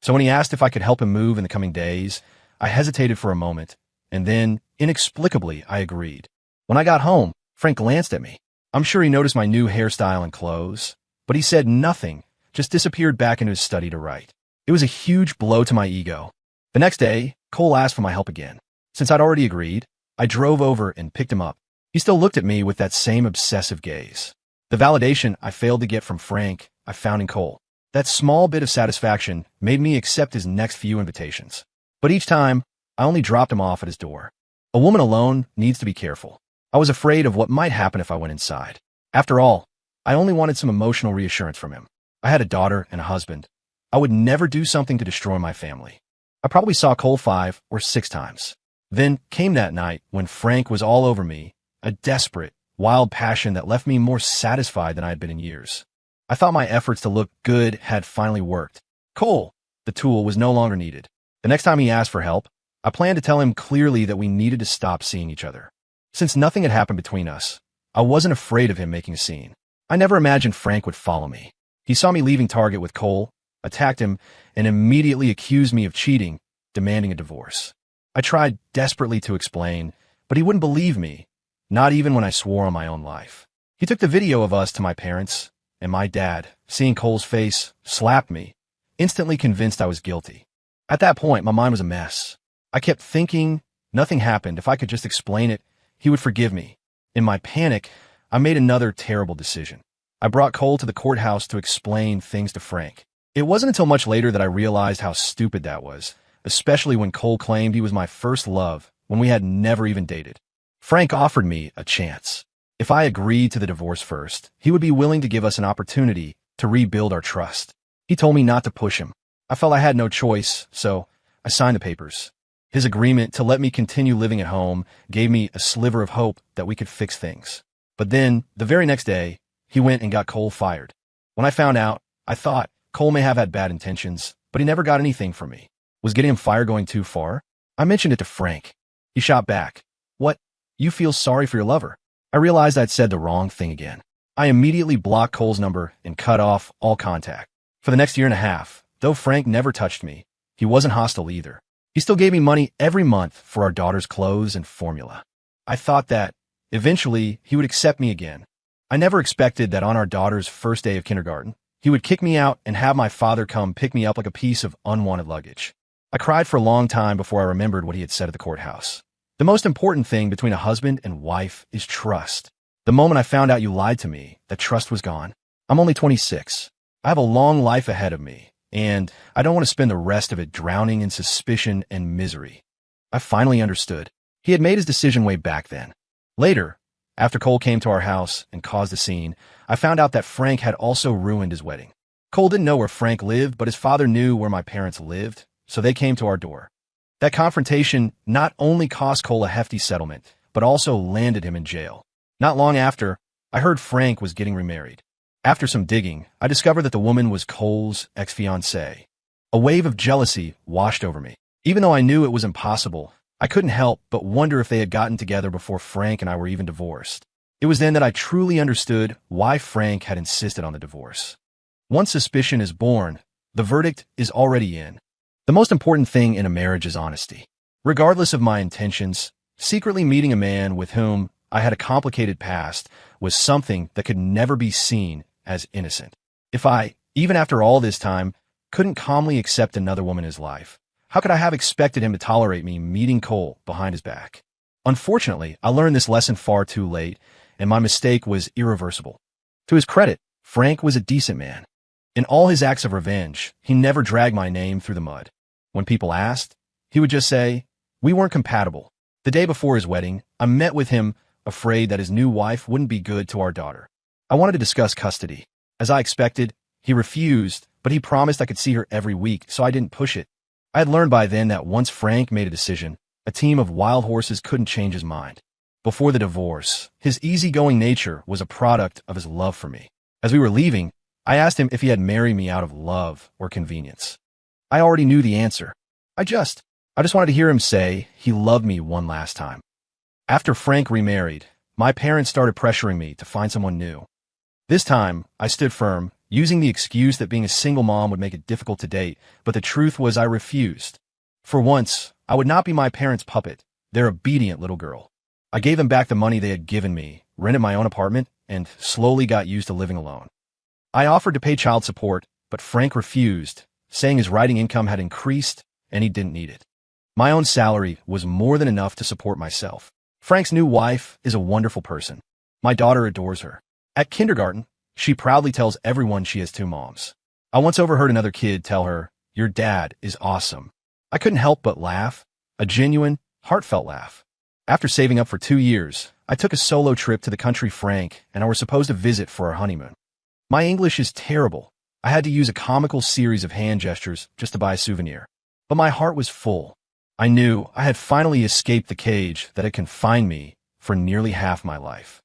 So when he asked if I could help him move in the coming days, I hesitated for a moment, and then, inexplicably, I agreed. When I got home, Frank glanced at me. I'm sure he noticed my new hairstyle and clothes, but he said nothing, just disappeared back into his study to write. It was a huge blow to my ego. The next day, Cole asked for my help again. Since I'd already agreed, I drove over and picked him up. He still looked at me with that same obsessive gaze. The validation I failed to get from Frank, I found in Cole. That small bit of satisfaction made me accept his next few invitations. But each time, I only dropped him off at his door. A woman alone needs to be careful. I was afraid of what might happen if I went inside. After all, I only wanted some emotional reassurance from him. I had a daughter and a husband. I would never do something to destroy my family. I probably saw Cole 5 or 6 times. Then came that night when Frank was all over me, a desperate, wild passion that left me more satisfied than I had been in years. I thought my efforts to look good had finally worked. Cole, the tool, was no longer needed. The next time he asked for help, I planned to tell him clearly that we needed to stop seeing each other. Since nothing had happened between us, I wasn't afraid of him making a scene. I never imagined Frank would follow me. He saw me leaving Target with Cole, attacked him, and immediately accused me of cheating, demanding a divorce. I tried desperately to explain, but he wouldn't believe me, not even when I swore on my own life. He took the video of us to my parents, and my dad, seeing Cole's face, slapped me, instantly convinced I was guilty. At that point, my mind was a mess. I kept thinking nothing happened. If I could just explain it, he would forgive me. In my panic, I made another terrible decision. I brought Cole to the courthouse to explain things to Frank. It wasn't until much later that I realized how stupid that was, especially when Cole claimed he was my first love when we had never even dated. Frank offered me a chance. If I agreed to the divorce first, he would be willing to give us an opportunity to rebuild our trust. He told me not to push him. I felt I had no choice, so I signed the papers. His agreement to let me continue living at home gave me a sliver of hope that we could fix things. But then, the very next day, he went and got Cole fired. When I found out, I thought Cole may have had bad intentions, but he never got anything from me. Was getting him fired going too far? I mentioned it to Frank. He shot back. What? You feel sorry for your lover? I realized I'd said the wrong thing again. I immediately blocked Cole's number and cut off all contact. For the next year and a half, though Frank never touched me, he wasn't hostile either. He still gave me money every month for our daughter's clothes and formula. I thought that, eventually, he would accept me again. I never expected that on our daughter's first day of kindergarten, he would kick me out and have my father come pick me up like a piece of unwanted luggage. I cried for a long time before I remembered what he had said at the courthouse. The most important thing between a husband and wife is trust. The moment I found out you lied to me, that trust was gone. I'm only 26. I have a long life ahead of me, and I don't want to spend the rest of it drowning in suspicion and misery. I finally understood. He had made his decision way back then. Later, after Cole came to our house and caused a scene, I found out that Frank had also ruined his wedding. Cole didn't know where Frank lived, but his father knew where my parents lived, so they came to our door. That confrontation not only cost Cole a hefty settlement, but also landed him in jail. Not long after, I heard Frank was getting remarried. After some digging, I discovered that the woman was Cole's ex-fiancée. A wave of jealousy washed over me. Even though I knew it was impossible, I couldn't help but wonder if they had gotten together before Frank and I were even divorced. It was then that I truly understood why Frank had insisted on the divorce. Once suspicion is born, the verdict is already in. The most important thing in a marriage is honesty. Regardless of my intentions, secretly meeting a man with whom I had a complicated past was something that could never be seen as innocent. If I, even after all this time, couldn't calmly accept another woman in his life, how could I have expected him to tolerate me meeting Cole behind his back? Unfortunately, I learned this lesson far too late, and my mistake was irreversible. To his credit, Frank was a decent man. In all his acts of revenge, he never dragged my name through the mud. When people asked, he would just say, "We weren't compatible." The day before his wedding, I met with him, afraid that his new wife wouldn't be good to our daughter. I wanted to discuss custody. As I expected, he refused, but he promised I could see her every week, so I didn't push it. I had learned by then that once Frank made a decision, a team of wild horses couldn't change his mind. Before the divorce, his easygoing nature was a product of his love for me. As we were leaving, I asked him if he had married me out of love or convenience. I already knew the answer. I just wanted to hear him say he loved me one last time. After Frank remarried, my parents started pressuring me to find someone new. This time, I stood firm, using the excuse that being a single mom would make it difficult to date, but the truth was I refused. For once, I would not be my parents' puppet, their obedient little girl. I gave them back the money they had given me, rented my own apartment, and slowly got used to living alone. I offered to pay child support, but Frank refused, saying his writing income had increased and he didn't need it. My own salary was more than enough to support myself. Frank's new wife is a wonderful person. My daughter adores her. At kindergarten, she proudly tells everyone she has two moms. I once overheard another kid tell her, "Your dad is awesome." I couldn't help but laugh, a genuine, heartfelt laugh. After saving up for 2 years, I took a solo trip to the country Frank and I were supposed to visit for our honeymoon. My English is terrible. I had to use a comical series of hand gestures just to buy a souvenir. But my heart was full. I knew I had finally escaped the cage that had confined me for nearly half my life.